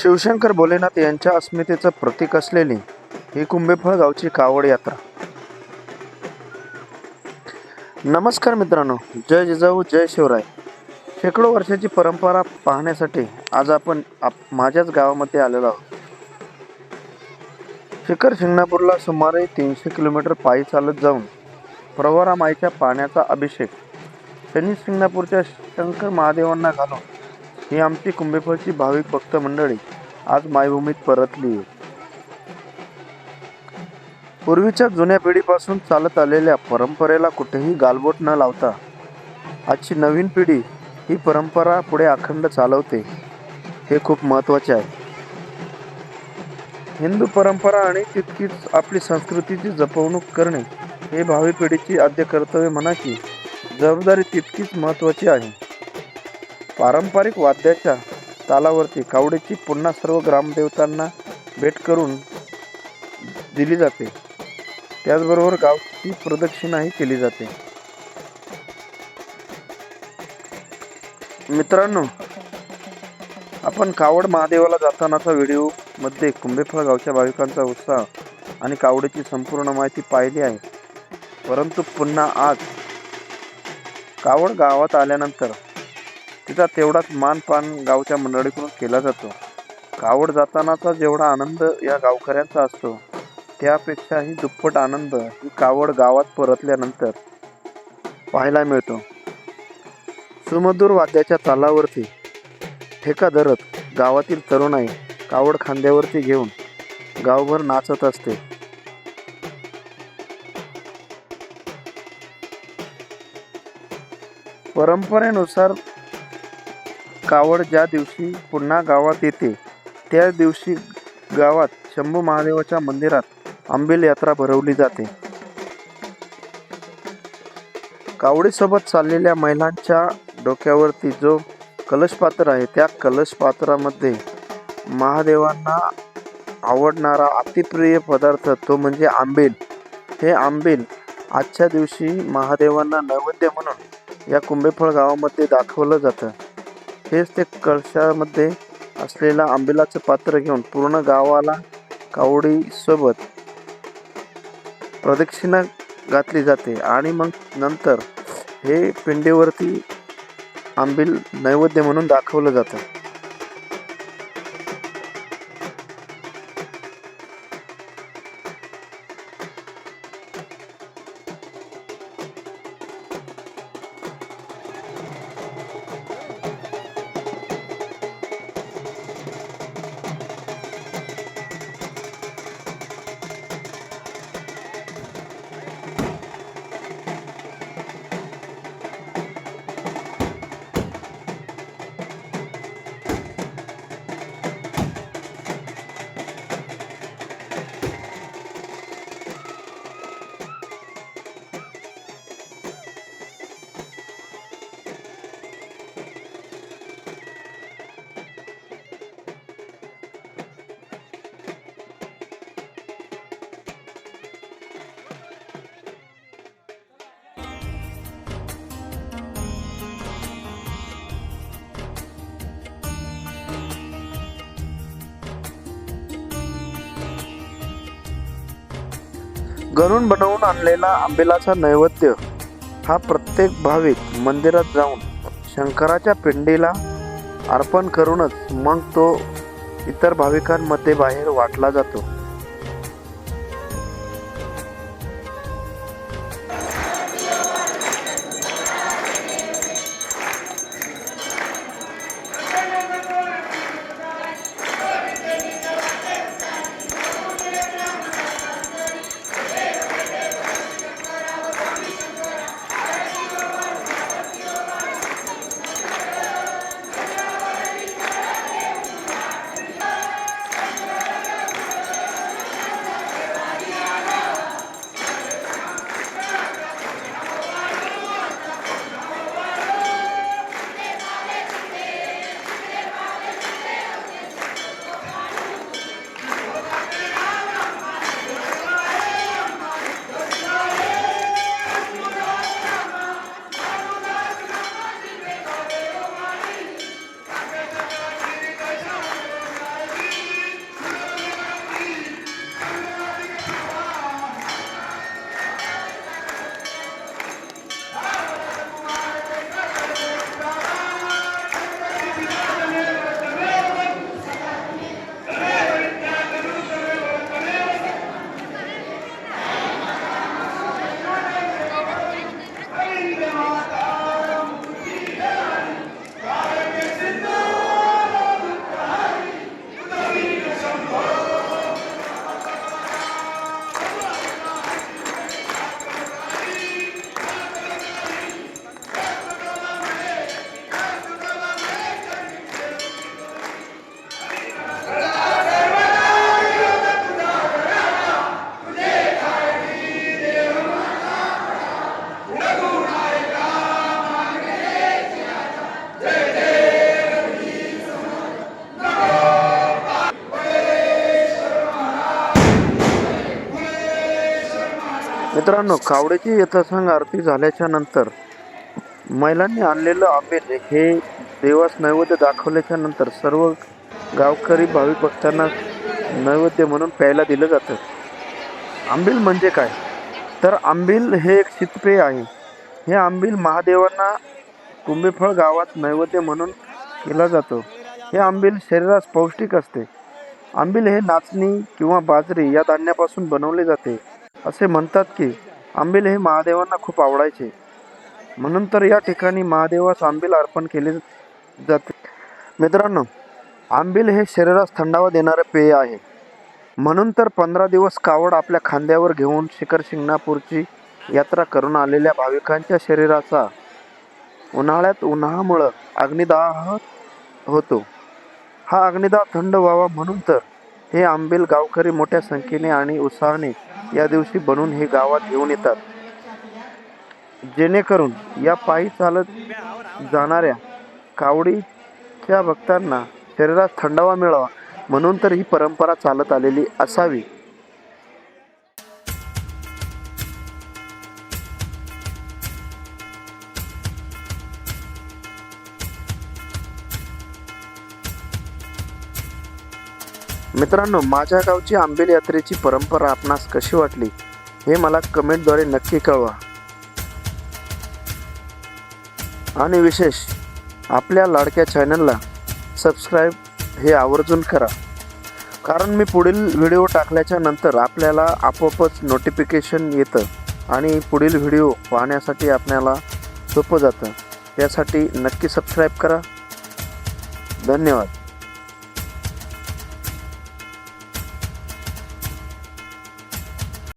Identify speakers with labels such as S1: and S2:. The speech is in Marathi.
S1: शिवशंकर भोलेनाथ यांच्या अस्मितेचं प्रतीक असलेली ही कुंभेफळ गावची कावड यात्रा. नमस्कार मित्रांनो, जय जिजाऊ जय शिवराय. शेकडो वर्षाची परंपरा पाहण्यासाठी आज आपण माझ्याच गावामध्ये आलेलो आहोत. शिखर शिंगणापूरला सुमारे 300 किलोमीटर पायी चालत जाऊन प्रवरा माईच्या पाण्याचा अभिषेक शनी शिंगणापूरच्या शंकर महादेवांना घालून ही आमची कुंभेफळची भाविक भक्त मंडळी आज मायभूमीत परतली. पूर्वीच्या जुन्या पिढीपासून चालत आलेल्या परंपरेला कुठेही गालबोट न लावता आजची नवीन पिढी ही परंपरा पुढे अखंड चालवते, हे खूप महत्त्वाचे आहे. हिंदू परंपरा आणि तितकीच आपली संस्कृतीची जपवणूक करणे हे भावी पिढीची आद्य कर्तव्य म्हणा की जबाबदारी तितकीच महत्त्वाची आहे. पारंपरिक वाद्याच्या तालावरती कावडीची पुन्हा सर्व ग्रामदेवतांना भेट करून दिली जाते. त्याचबरोबर गावची प्रदक्षिणाही केली जाते. मित्रांनो, आपण कावड महादेवाला जातानाचा व्हिडिओ मध्ये कुंभेफळ गावच्या भाविकांचा उत्साह आणि कावडीची संपूर्ण माहिती पाहिली आहे. परंतु पुन्हा आज कावड गावात आल्यानंतर तिचा तेवढाच मानपान गावच्या मंडळीकडून केला जातो. कावड जातानाचा जेवढा आनंद या गावकऱ्यांचा असतो त्यापेक्षाही दुप्पट आनंद ही कावड गावात परतल्यानंतर पाहायला मिळतो. सुमधुर वाद्याच्या तालावरती ठेका धरत गावातील तरुणाई कावड खांद्यावरती घेऊन गावभर नाचत असते. परंपरेनुसार कावड ज्या दिवशी पुन्हा गावात येते त्या दिवशी गावात शंभू महादेवाच्या मंदिरात आंबील यात्रा भरवली जाते. कावडीसोबत चाललेल्या महिलांच्या डोक्यावरती जो कलश पात्र आहे त्या कलश पात्रामध्ये महादेवांना आवडणारा अतिप्रिय पदार्थ तो म्हणजे आंबील. हे आंबील आजच्या दिवशी महादेवांना नैवेद्य म्हणून या कुंभेफळ गावामध्ये दाखवलं जातं. हेच ते कलशामध्ये असलेलं आंबिलाचं पात्र घेऊन पूर्ण गावाला कावडीसोबत प्रदक्षिणा घातली जाते आणि मग नंतर हे पिंडीवरती आंबील नैवेद्य म्हणून दाखवलं जातं. घरून बनवून आणलेला आंबिलाचा नैवेद्य हा प्रत्येक भाविक मंदिरात जाऊन शंकराच्या पिंडीला अर्पण करूनच मग तो इतर भाविकांमध्ये बाहेर वाटला जातो. मित्रांनो, कावड्याची यथासांग आरती झाल्याच्या नंतर महिलांनी आणलेलं आंबील हे देवास नैवेद्य दाखवल्याच्या नंतर सर्व गावकरी भाविक भक्तांना नैवेद्य म्हणून प्यायला दिलं जातं. आंबील म्हणजे काय? तर आंबील हे एक शीतपेय आहे. हे आंबील महादेवांना कुंभेफळ गावात नैवेद्य म्हणून केला जातो. हे आंबील शरीरास पौष्टिक असते. आंबील हे नाचणी किंवा बाजरी या धान्यापासून बनवले जाते. असे म्हणतात की आंबील हे महादेवांना खूप आवडायचे, म्हणून तर या ठिकाणी महादेवास आंबील अर्पण केले जाते. मित्रांनो, आंबील हे शरीरास थंडावा देणारे पेय आहे. म्हणून तर 15 दिवस कावड आपल्या खांद्यावर घेऊन शिखर शिंगणापूरची यात्रा करून आलेल्या भाविकांच्या शरीराचा उन्हाळ्यात उन्हामुळं अग्निदाह होतो. हा अग्निदाह थंड व्हावा म्हणून तर हे आंबील गावकरी मोठ्या संख्येने आणि उत्साहाने या दिवशी बनवून हे गावात घेऊन येतात, जेणेकरून या पायी चालत जाणाऱ्या कावडीच्या भक्तांना शरीरात थंडावा मिळावा म्हणून तर ही परंपरा चालत आलेली असावी. मित्रांनो, माझ्या गावची आंबील यात्रेची परंपरा आपणास कशी वाटली हे मला कमेंटद्वारे नक्की कळवा. आणि विशेष आपल्या लाडक्या चॅनलला सबस्क्राईब हे आवर्जून करा, कारण मी पुढील व्हिडिओ टाकल्याच्या नंतर आपल्याला आपोआपच नोटिफिकेशन येतं आणि पुढील व्हिडिओ पाहण्यासाठी आपल्याला सोपं जातं. यासाठी नक्की सबस्क्राईब करा. धन्यवाद.